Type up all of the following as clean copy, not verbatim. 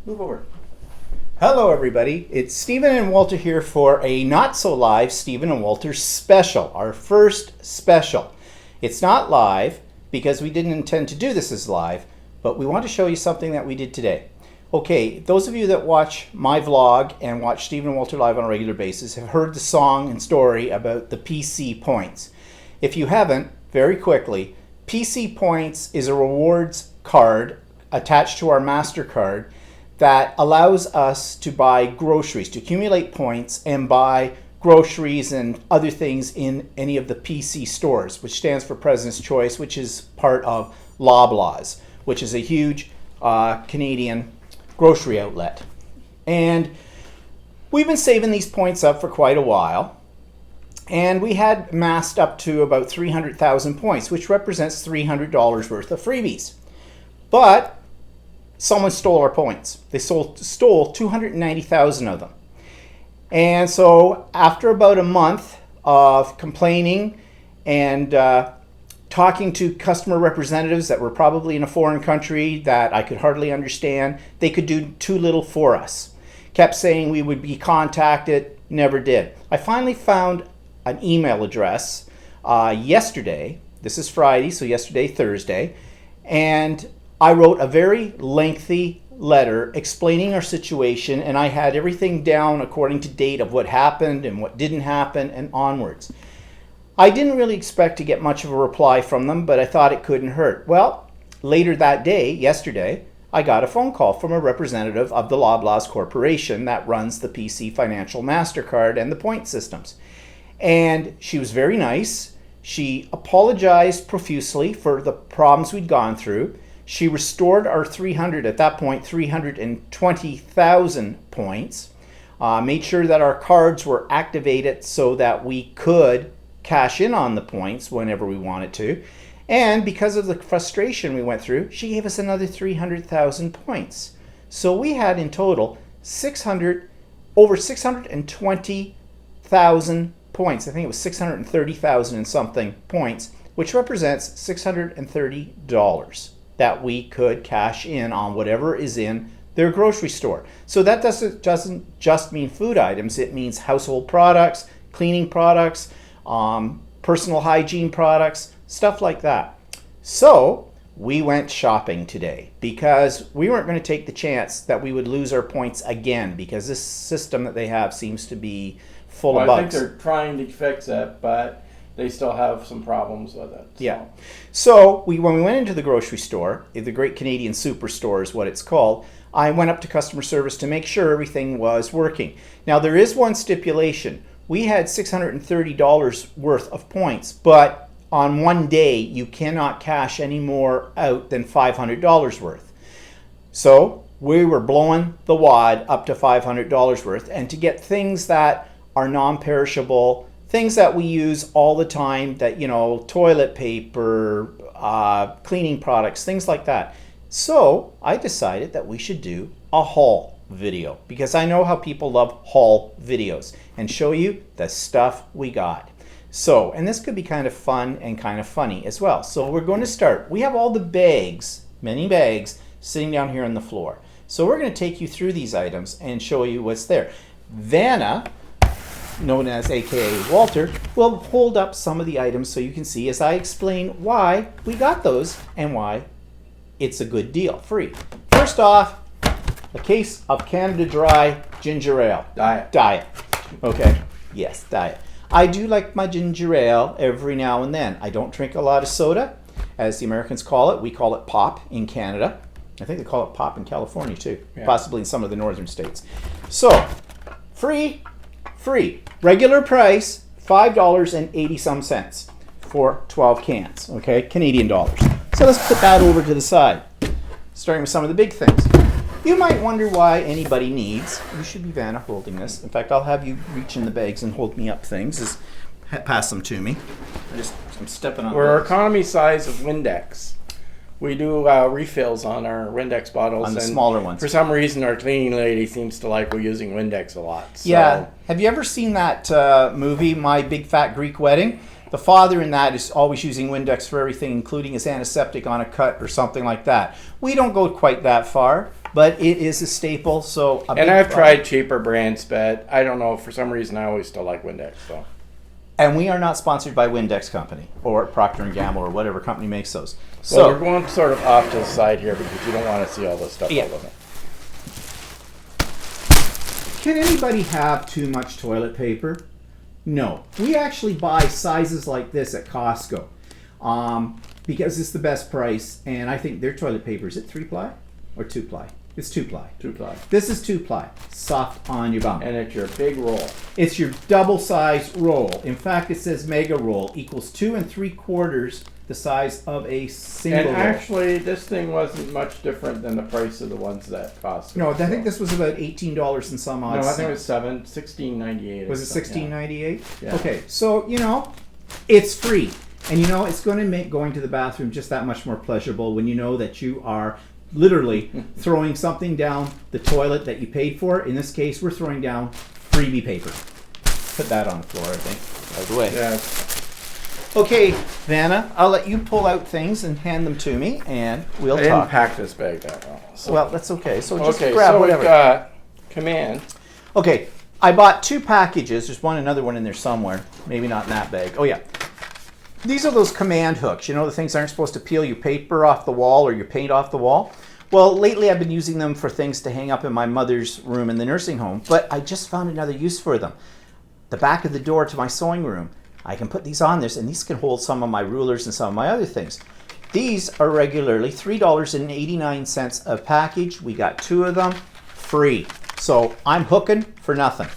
Move over. Hello everybody, it's Stephen and Walter here for a not so live Stephen and Walter special, our first special. It's not live because we didn't intend to do this as live, but we want to show you something that we did today. Okay, those of you that watch my vlog and watch Stephen and Walter live on a regular basis have heard the song and story about the PC points. If you haven't, very quickly, PC points is a rewards card attached to our MasterCard that allows us to buy groceries, to accumulate points and buy groceries and other things in any of the PC stores, which stands for President's Choice, which is part of Loblaws, which is a huge Canadian grocery outlet. And we've been saving these points up for quite a while. And we had amassed up to about 300,000 points, which represents $300 worth of freebies. But someone stole our points. They stole 290,000 of them. And so after about a month of complaining and talking to customer representatives that were probably in a foreign country that I could hardly understand, they could do too little for us. Kept saying we would be contacted, never did. I finally found an email address yesterday. This is Friday, so yesterday, Thursday. And I wrote a very lengthy letter explaining our situation, and I had everything down according to date of what happened and what didn't happen and onwards. I didn't really expect to get much of a reply from them, but I thought it couldn't hurt. Well, later that day, yesterday, I got a phone call from a representative of the Loblaws Corporation that runs the PC Financial MasterCard and the point systems. And she was very nice. She apologized profusely for the problems we'd gone through. She restored our 320,000 points, made sure that our cards were activated so that we could cash in on the points whenever we wanted to. And because of the frustration we went through, she gave us another 300,000 points. So we had in total over 620,000 points. I think it was 630,000 and something points, which represents $630 that we could cash in on whatever is in their grocery store. So that doesn't just mean food items. It means household products, cleaning products, personal hygiene products, stuff like that. So we went shopping today because we weren't going to take the chance that we would lose our points again, because this system that they have seems to be full of bugs. I think they're trying to fix it, but they still have some problems with it. So. Yeah. So when we went into the grocery store, the Great Canadian Superstore is what it's called, I went up to customer service to make sure everything was working. Now there is one stipulation. We had $630 worth of points, but on one day you cannot cash any more out than $500 worth. So we were blowing the wad up to $500 worth, and to get things that are non-perishable, things that we use all the time, that, you know, toilet paper, cleaning products, things like that. So I decided that we should do a haul video, because I know how people love haul videos, and show you the stuff we got. So, and this could be kind of fun and kind of funny as well. So we're going to start. We have all the bags, many bags, sitting down here on the floor. So we're going to take you through these items and show you what's there. Vanna, known as AKA Walter, will hold up some of the items so you can see as I explain why we got those and why it's a good deal, free. First off, a case of Canada Dry ginger ale. Diet. Okay, yes, diet. I do like my ginger ale every now and then. I don't drink a lot of soda, as the Americans call it. We call it pop in Canada. I think they call it pop in California too, yeah. Possibly in some of the northern states. So, free. Regular price, $5.80 some for 12 cans, okay, Canadian dollars. So let's put that over to the side, starting with some of the big things. You might wonder why anybody needs, you should be Vanna holding this. In fact, I'll have you reach in the bags and hold me up things, pass them to me. I'm stepping on We're economy size of Windex. We do refills on our Windex bottles. On the smaller ones. For some reason, our cleaning lady seems to like we're using Windex a lot. So. Yeah. Have you ever seen that movie, My Big Fat Greek Wedding? The father in that is always using Windex for everything, including his antiseptic on a cut or something like that. We don't go quite that far. but it is a staple. So and I've tried cheaper brands, but I don't know, for some reason I always still like Windex. So. And we are not sponsored by Windex Company or Procter & Gamble or whatever company makes those. So well, we're going sort of off to the side here because you don't want to see all this stuff all over. Can anybody have too much toilet paper? No. We actually buy sizes like this at Costco because it's the best price, and I think their toilet paper, is it 3-ply or 2-ply? It's 2-ply. 2-ply. This is 2-ply, soft on your bum. And it's your big roll. It's your double-sized roll. In fact, it says mega roll equals 2 3/4 the size of a single roll. And actually, this thing wasn't much different than the price of the ones that cost. No, I think this was about $18 and some odd. No, I think it was $16.98. Was it $16.98? Yeah. Okay, so it's free, and it's going to make going to the bathroom just that much more pleasurable when you know that you are literally throwing something down the toilet that you paid for. In this case, we're throwing down freebie paper. Put that on the floor, I think. By the way. Yeah. Okay, Vanna, I'll let you pull out things and hand them to me, and we'll talk. I didn't pack this bag that well. So. Well, that's okay. So just okay, grab so whatever. We've got Command. Okay, I bought 2 packages. There's another one in there somewhere. Maybe not in that bag. Oh, yeah. These are those command hooks. The things aren't supposed to peel your paper off the wall or your paint off the wall. Well, lately I've been using them for things to hang up in my mother's room in the nursing home, but I just found another use for them. The back of the door to my sewing room, I can put these on this, and these can hold some of my rulers and some of my other things. These are regularly $3.89 a package. We got 2 of them free. So I'm hooking for nothing.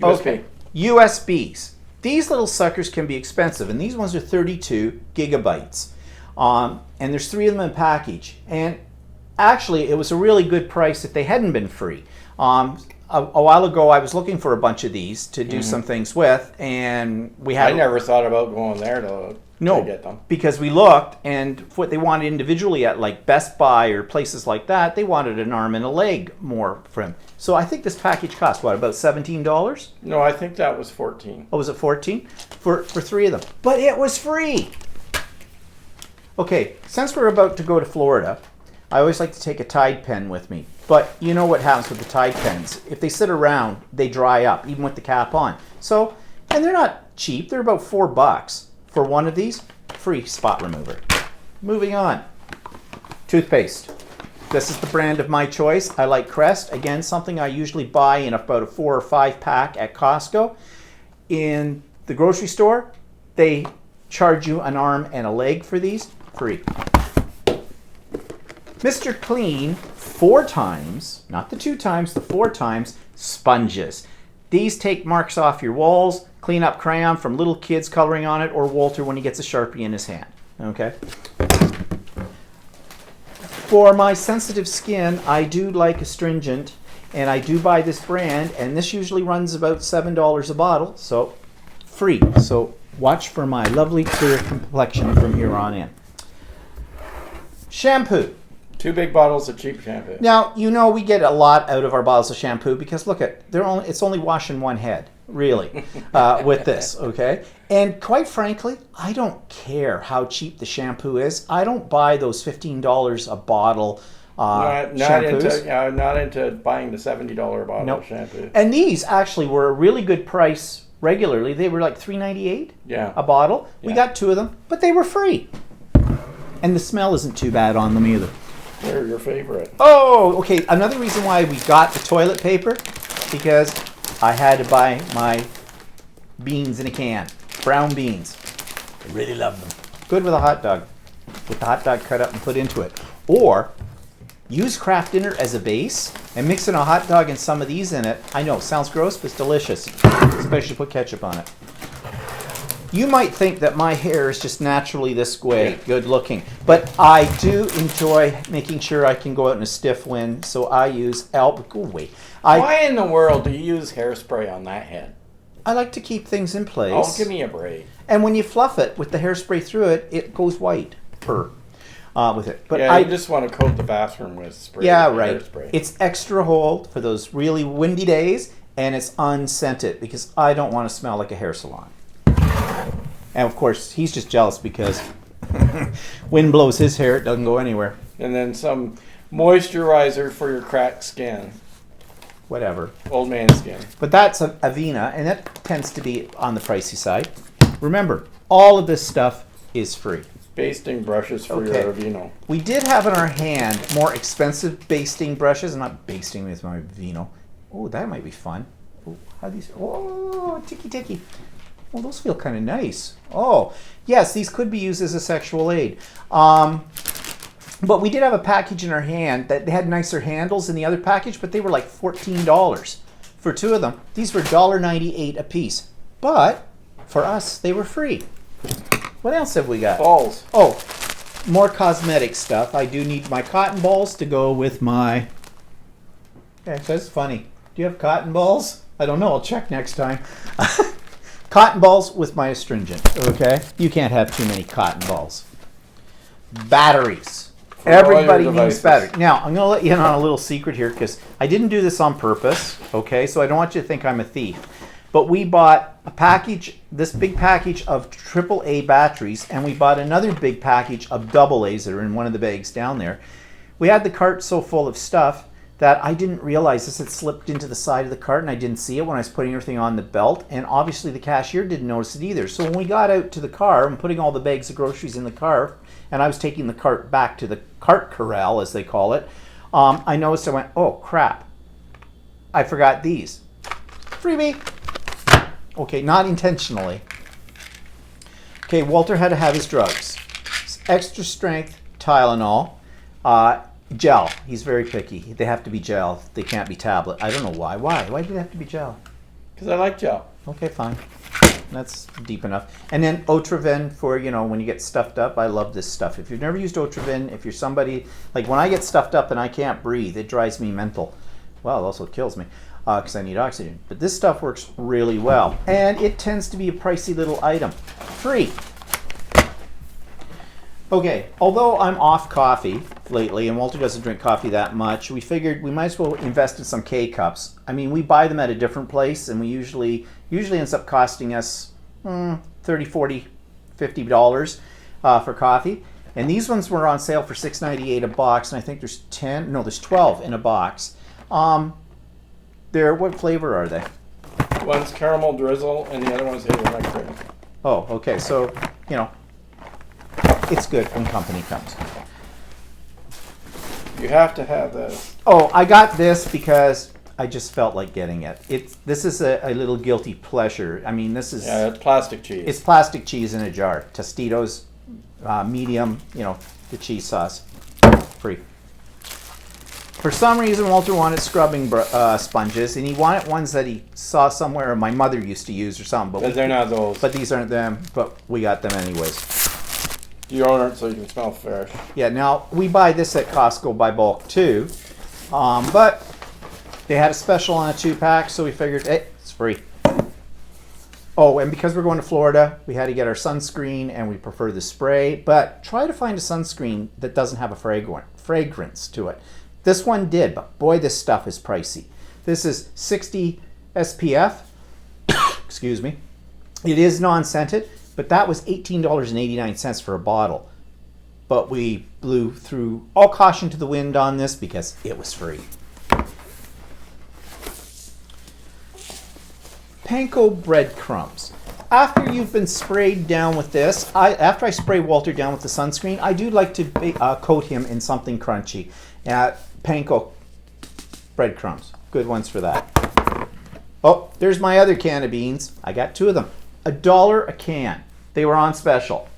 USB. Okay. USBs. These little suckers can be expensive, and these ones are 32 gigabytes. And there's 3 of them in a package. And actually, it was a really good price if they hadn't been free. A while ago, I was looking for a bunch of these to do some things with, and we had. I never thought about going there to get them. Because we looked, and what they wanted individually at like Best Buy or places like that, they wanted an arm and a leg more for him. So I think this package cost about $17? No, I think that was 14. Oh, was it 14 for 3 of them? But it was free. Okay, since we're about to go to Florida, I always like to take a Tide pen with me. But you know what happens with the Tide pens. If they sit around, they dry up, even with the cap on. So, and they're not cheap. They're about $4 for one of these. Free spot remover. Moving on. Toothpaste. This is the brand of my choice. I like Crest. Again, something I usually buy in about a 4 or 5 pack at Costco. In the grocery store, they charge you an arm and a leg for these. Free. Mr. Clean 4 times, not the 2 times, the 4 times, sponges. These take marks off your walls, clean up crayon from little kids coloring on it, or Walter when he gets a Sharpie in his hand. Okay? For my sensitive skin, I do like astringent, and I do buy this brand, and this usually runs about $7 a bottle, so free. So watch for my lovely clear complexion from here on in. Shampoo. 2 big bottles of cheap shampoo. Now, we get a lot out of our bottles of shampoo because look it's only washing one head, really, with this, okay? And quite frankly, I don't care how cheap the shampoo is. I don't buy those $15 a bottle shampoos. Not into buying the $70 bottle of shampoo. And these actually were a really good price regularly. They were like $3.98 a bottle. We got 2 of them, but they were free. And the smell isn't too bad on them either. They're your favorite. Oh, okay. Another reason why we got the toilet paper, because I had to buy my beans in a can. Brown beans. I really love them. Good with a hot dog. With the hot dog cut up and put into it. Or use Kraft Dinner as a base and mix in a hot dog and some of these in it. I know, sounds gross, but it's delicious. Especially put ketchup on it. You might think that my hair is just naturally this way, good looking, but I do enjoy making sure I can go out in a stiff wind, so I use go away. Why in the world do you use hairspray on that head? I like to keep things in place. Oh, give me a break. And when you fluff it with the hairspray through it, it goes white with it. But I just want to coat the bathroom with spray. Yeah, right. Hairspray. It's extra hold for those really windy days, and it's unscented because I don't want to smell like a hair salon. And of course, he's just jealous because wind blows his hair, it doesn't go anywhere. And then some moisturizer for your cracked skin. Whatever. Old man skin. But that's Avena, and that tends to be on the pricey side. Remember, all of this stuff is free. Basting brushes for your Aveeno. We did have in our hand more expensive basting brushes. I'm not basting with my Aveeno. Oh, that might be fun. Oh, how these? Oh, ticky. Oh, those feel kind of nice. Oh, yes, these could be used as a sexual aid. But we did have a package in our hand that had nicer handles than the other package, but they were like $14 for two of them. These were $1.98 a piece. But for us, they were free. What else have we got? Balls. Oh, more cosmetic stuff. I do need my cotton balls to go with my... Yeah, that's funny. Do you have cotton balls? I don't know. I'll check next time. Cotton balls with my astringent, okay? You can't have too many cotton balls. Batteries. Everybody needs batteries. Now, I'm going to let you in on a little secret here because I didn't do this on purpose, okay? So I don't want you to think I'm a thief. But we bought a package, this big package of AAA batteries, and we bought another big package of AA's that are in one of the bags down there. We had the cart so full of stuff that I didn't realize this had slipped into the side of the cart, and I didn't see it when I was putting everything on the belt, and obviously the cashier didn't notice it either. So when we got out to the car and putting all the bags of groceries in the car, and I was taking the cart back to the cart corral, as they call it, I noticed, I went, oh crap, I forgot these. Freebie. Okay, not intentionally. Okay, Walter had to have his drugs. Extra strength Tylenol, gel. He's very picky. They have to be gel. They can't be tablet. I don't know why. Why do they have to be gel? Because I like gel. Okay, fine. That's deep enough. And then Otraven for, you know, when you get stuffed up. I love this stuff. If you've never used Otraven, if you're somebody, like when I get stuffed up and I can't breathe, it drives me mental. Well, it also kills me because I need oxygen. But this stuff works really well. And it tends to be a pricey little item. Free. Okay, although I'm off coffee lately, and Walter doesn't drink coffee that much, we figured we might as well invest in some K-Cups. I mean, we buy them at a different place, and we usually ends up costing us $30, $40, $50 for coffee. And these ones were on sale for $6.98 a box, and I think there's 12 in a box. What flavor are they? One's caramel drizzle, and the other one's hazelnut cream. Oh, okay, so, you know, it's good when company comes. You have to have this. Oh, I got this because I just felt like getting it. This is a little guilty pleasure. I mean, this is... Yeah, it's plastic cheese. It's plastic cheese in a jar. Tostitos, medium, you know, the cheese sauce. Free. For some reason, Walter wanted scrubbing sponges, and he wanted ones that he saw somewhere my mother used to use or something. But they're not those. But these aren't them, but we got them anyways. Deodorant so you can smell fresh. Yeah, now we buy this at Costco by bulk too, but they had a special on a 2-pack, so we figured, hey, it's free. Oh, and because we're going to Florida, we had to get our sunscreen, and we prefer the spray, but try to find a sunscreen that doesn't have a fragrance to it. This one did, but boy, this stuff is pricey. This is 60 SPF, excuse me. It is non-scented. But that was $18.89 for a bottle. But we blew through all caution to the wind on this because it was free. Panko breadcrumbs. After you've been sprayed down with this, after I spray Walter down with the sunscreen, I do like to coat him in something crunchy. Panko breadcrumbs. Good ones for that. Oh, there's my other can of beans. I got 2 of them. $1 a can. They were on special.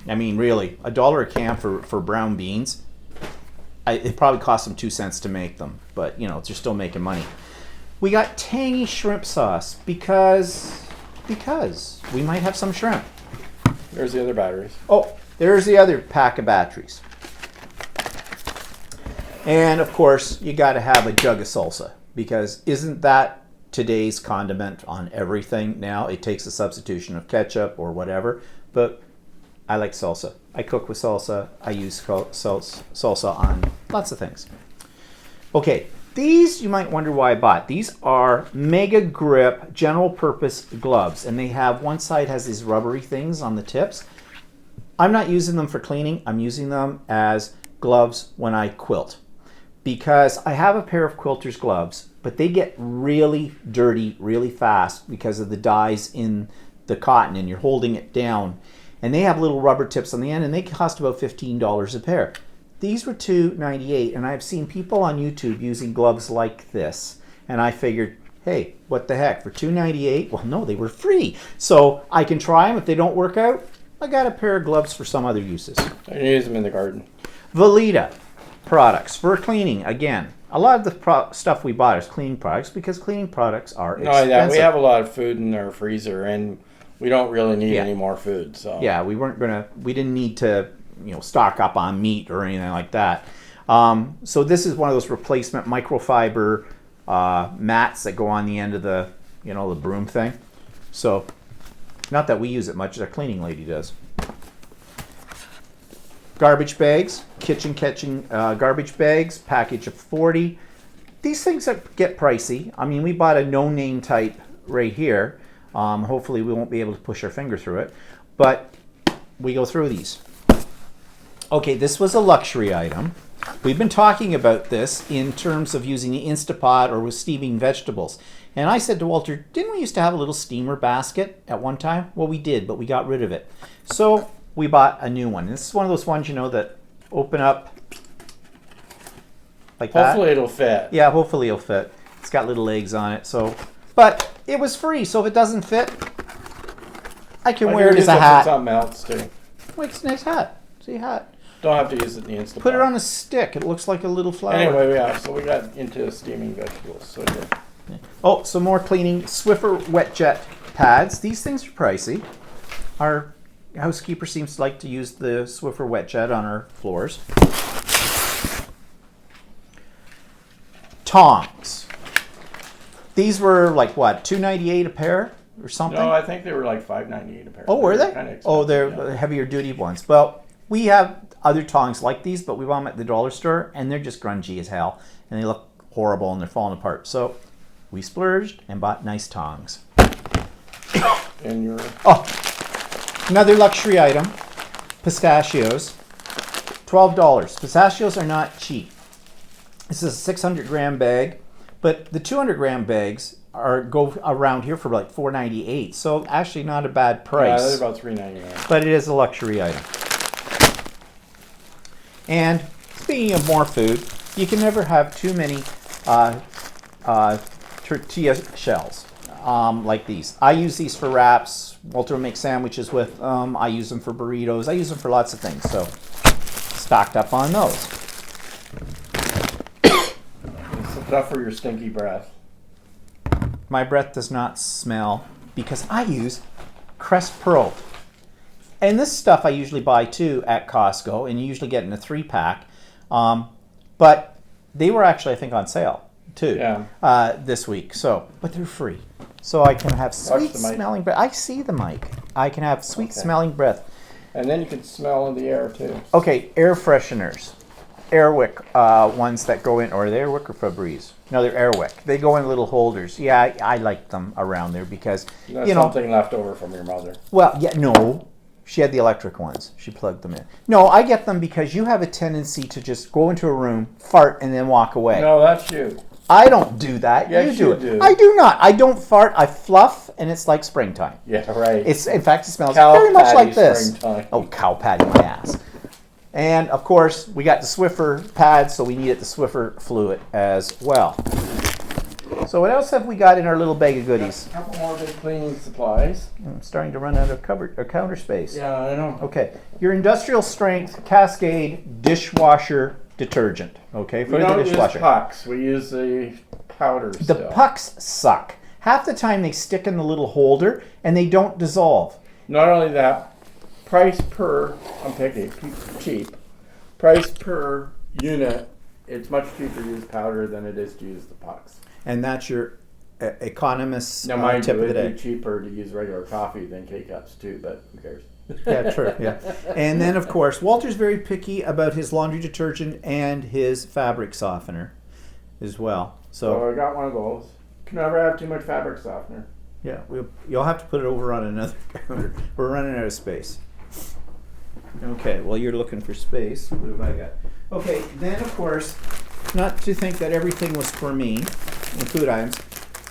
I mean, really, $1 a can for brown beans. It probably cost them 2 cents to make them, but you know, they're still making money. We got tangy shrimp sauce because we might have some shrimp. There's the other batteries. Oh, there's the other pack of batteries. And of course, you got to have a jug of salsa because isn't that today's condiment on everything now? It takes a substitution of ketchup or whatever, but I like salsa. I cook with salsa. I use salsa on lots of things. Okay, these you might wonder why I bought. These are Mega Grip general purpose gloves, and they have one side has these rubbery things on the tips. I'm not using them for cleaning. I'm using them as gloves when I quilt. Because I have a pair of quilter's gloves, but they get really dirty really fast because of the dyes in the cotton and you're holding it down. And they have little rubber tips on the end and they cost about $15 a pair. These were $2.98 and I've seen people on YouTube using gloves like this. And I figured, hey, what the heck, for $2.98? Well, no, they were free. So I can try them. If they don't work out, I got a pair of gloves for some other uses. I can use them in the garden. Velita products for cleaning. Again, a lot of the stuff we bought is cleaning products because cleaning products are expensive. No, we have a lot of food in our freezer and we don't really need any more food. So yeah, we didn't need to, stock up on meat or anything like that. So this is one of those replacement microfiber mats that go on the end of the, the broom thing. So not that we use it much, our cleaning lady does. Garbage bags, kitchen catching garbage bags, package of 40. These things get pricey. I mean, we bought a no-name type right here. Hopefully we won't be able to push our finger through it, but we go through these. Okay, this was a luxury item. We've been talking about this in terms of using the Instapot or with steaming vegetables. And I said to Walter, didn't we used to have a little steamer basket at one time? Well, we did, but we got rid of it. So we bought a new one. This is one of those ones, that open up like that. Hopefully it'll fit. Yeah, hopefully it'll fit. It's got little legs on it. But it was free, so if it doesn't fit, I can wear it as a hat. Something else too. Wait, it's a nice hat. See, hat. Don't have to use it in the Instapot. Put it on a stick. It looks like a little flower. Anyway, so we got into steaming vegetables. So yeah. Oh, some more cleaning. Swiffer WetJet pads. These things are pricey. Our housekeeper seems to like to use the Swiffer WetJet on our floors. Tongs. These were like what, $2.98 a pair or something? No, I think they were like $5.98 a pair. Oh, were they? Kind of oh, they're heavier duty ones. Well, we have other tongs like these, but we bought them at the dollar store, and they're just grungy as hell, and they look horrible, and they're falling apart. So we splurged and bought nice tongs. And you're... Oh, another luxury item, pistachios, $12. Pistachios are not cheap. This is a 600-gram bag, but the 200-gram bags go around here for like $4.98. So actually not a bad price. Yeah, they're about $3.99. But it is a luxury item. And speaking of more food, you can never have too many tortilla shells like these. I use these for wraps. Walter will make sandwiches with them. I use them for burritos. I use them for lots of things. So stocked up on those. It's enough for your stinky breath. My breath does not smell because I use Crest Pro. And this stuff I usually buy too at Costco, and you usually get in a 3-pack. But they were actually, I think, on sale too this week. So, but they're free, so I can have sweet smelling breath. I see the mic. I can have sweet smelling breath. And then you can smell in the air too. Okay, air fresheners, Airwick ones that go in, or they're Airwick or Febreze. No, they're Airwick. They go in little holders. Yeah, I like them around there because That's something left over from your mother. Well, yeah, no. She had the electric ones. She plugged them in. No, I get them because you have a tendency to just go into a room, fart, and then walk away. No, that's you. I don't do that. Yes, you do. I do not. I don't fart. I fluff, and it's like springtime. Yeah, right. In fact, it smells Cow very much like patty this. springtime. Oh, cow patty my ass. And, of course, we got the Swiffer pads, so we needed the Swiffer fluid as well. So what else have we got in our little bag of goodies? A couple more big cleaning supplies. I'm starting to run out of counter space. Yeah, I know. Okay, your industrial strength Cascade dishwasher detergent. Okay, for the dishwasher. We don't use pucks. We use the powder The still. pucks suck. Half the time they stick in the little holder and they don't dissolve. Not only that, price per, I'm picking cheap, price per unit, it's much cheaper to use powder than it is to use the pucks. And that's your economist's Now, mind tip you, of the day. it'd be cheaper to use regular coffee than K-Cups too, but who cares? Yeah, true. Yeah, and then of course Walter's very picky about his laundry detergent and his fabric softener as well. So I got one of those. Can never have too much fabric softener. Yeah, you'll have to put it over on another counter. We're running out of space. Okay, well, you're looking for space. What have I got? Okay, then, of course, not to think that everything was for me in food items,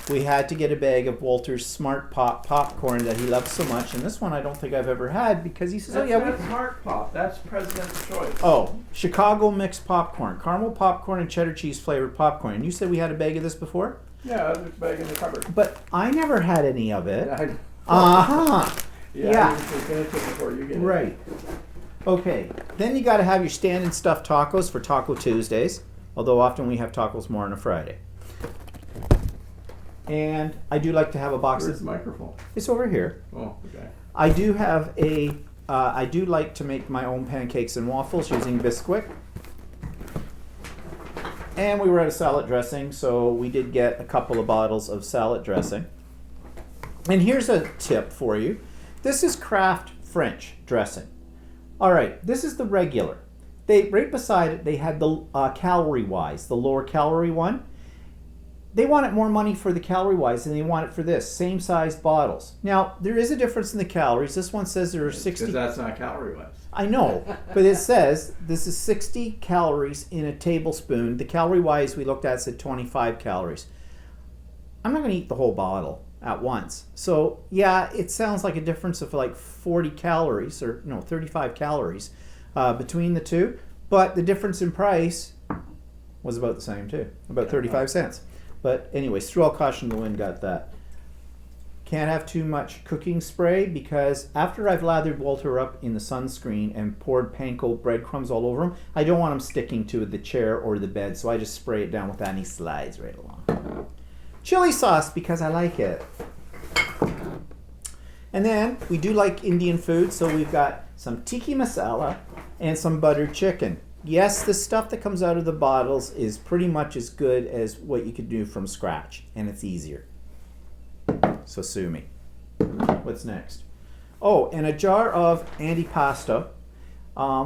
we had to get a bag of Walter's Smart Pop popcorn that he loves so much. And this one I don't think I've ever had because he says, That's oh, yeah, not Smart Pop. That's President's Choice. Oh, Chicago mixed popcorn. Caramel popcorn and cheddar cheese flavored popcorn. And you said we had a bag of this before? Yeah, there's a bag in the cupboard. But I never had any of it. Yeah, Yeah. you should finish it before you get it. Right. Okay. Then you got to have your stand and stuffed tacos for Taco Tuesdays. Although often we have tacos more on a Friday. And I do like to have a box. Where's the microphone? It's over here. Oh, okay. I do have a. I do like to make my own pancakes and waffles using Bisquick. And we were out of salad dressing, so we did get a couple of bottles of salad dressing. And here's a tip for you. This is Kraft French dressing. All right, this is the regular. They right beside it, they had the calorie-wise, the lower calorie one. They wanted more money for the calorie-wise than they want it for this. Same size bottles. Now, there is a difference in the calories. This one says there are 60. Because that's not calorie-wise. I know, but it says this is 60 calories in a tablespoon. The calorie-wise we looked at said 25 calories. I'm not going to eat the whole bottle at once. So, yeah, it sounds like a difference of like 40 calories, or no, 35 calories between the two. But the difference in price was about the same too, about 35 cents. But anyways, threw all caution to the wind, got that. Can't have too much cooking spray because after I've lathered Walter up in the sunscreen and poured panko breadcrumbs all over him, I don't want him sticking to the chair or the bed, so I just spray it down with that and he slides right along. Chili sauce because I like it. And then we do like Indian food, so we've got some tiki masala and some buttered chicken. Yes, the stuff that comes out of the bottles is pretty much as good as what you could do from scratch, and it's easier. So sue me. What's next? Oh, and a jar of antipasto.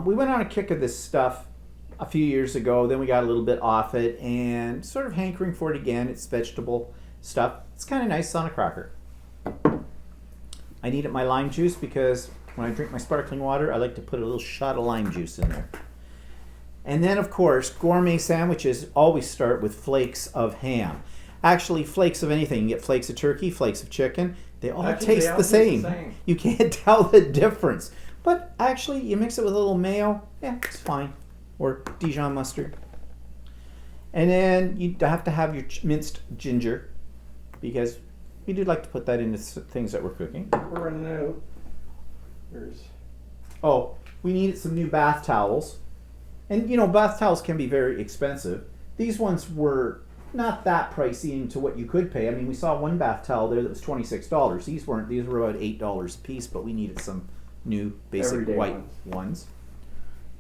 We went on a kick of this stuff a few years ago, then we got a little bit off it, and sort of hankering for it again. It's vegetable stuff. It's kind of nice on a cracker. I needed my lime juice because when I drink my sparkling water, I like to put a little shot of lime juice in there. And then, of course, gourmet sandwiches always start with flakes of ham. Actually, flakes of anything. You get flakes of turkey, flakes of chicken. They all taste the same. You can't tell the difference. But actually, you mix it with a little mayo, yeah, it's fine. Or Dijon mustard. And then you have to have your minced ginger because we do like to put that into things that we're cooking. We're running out. Oh, we needed some new bath towels. And you know, bath towels can be very expensive. These ones were not that pricey into what you could pay. I mean, we saw one bath towel there that was $26. These weren't. These were about $8 a piece, but we needed some new basic Everyday white ones.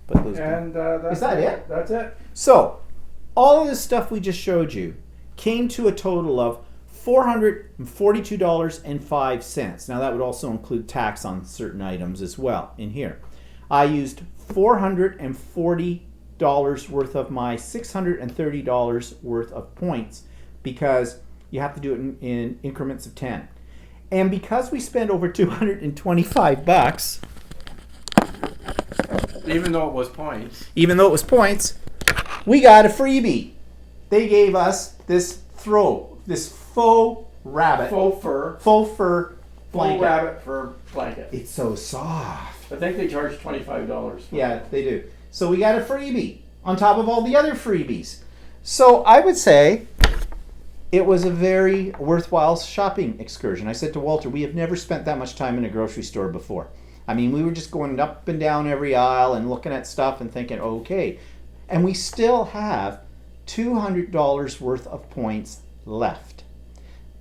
Put those And Is that it? That's it. So, all of this stuff we just showed you came to a total of $442.05. Now that would also include tax on certain items as well in here. I used $440 worth of my $630 worth of points because you have to do it in increments of 10. And because we spent over $225, Even though it was points, we got a freebie. They gave us this faux rabbit. Faux fur blanket. rabbit fur blanket. It's so soft. I think they charge $25 for Yeah, they do. So we got a freebie on top of all the other freebies. So I would say it was a very worthwhile shopping excursion. I said to Walter, we have never spent that much time in a grocery store before. I mean, we were just going up and down every aisle and looking at stuff and thinking, okay. And we still have $200 worth of points left.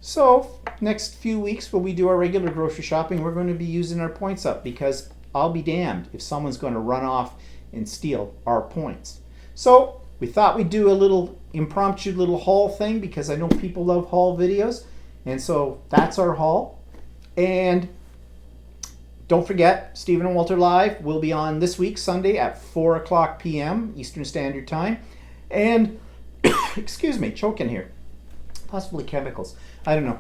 So next few weeks when we do our regular grocery shopping, we're going to be using our points up because I'll be damned if someone's going to run off and steal our points. So we thought we'd do a little impromptu little haul thing because I know people love haul videos. And so that's our haul. And don't forget, Stephen and Walter Live will be on this week, Sunday at 4 o'clock p.m. Eastern Standard Time. And, excuse me, choking here. Possibly chemicals. I don't know.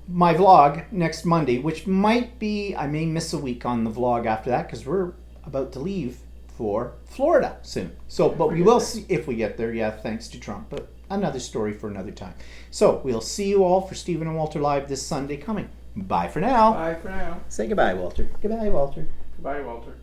My vlog next Monday, which might be, I may miss a week on the vlog after that because we're about to leave for Florida soon. So, but we will see if we get there. Yeah, thanks to Trump. But another story for another time. So we'll see you all for Stephen and Walter Live this Sunday coming. Bye for now. Bye for now. Say goodbye, Walter. Goodbye, Walter. Goodbye, Walter.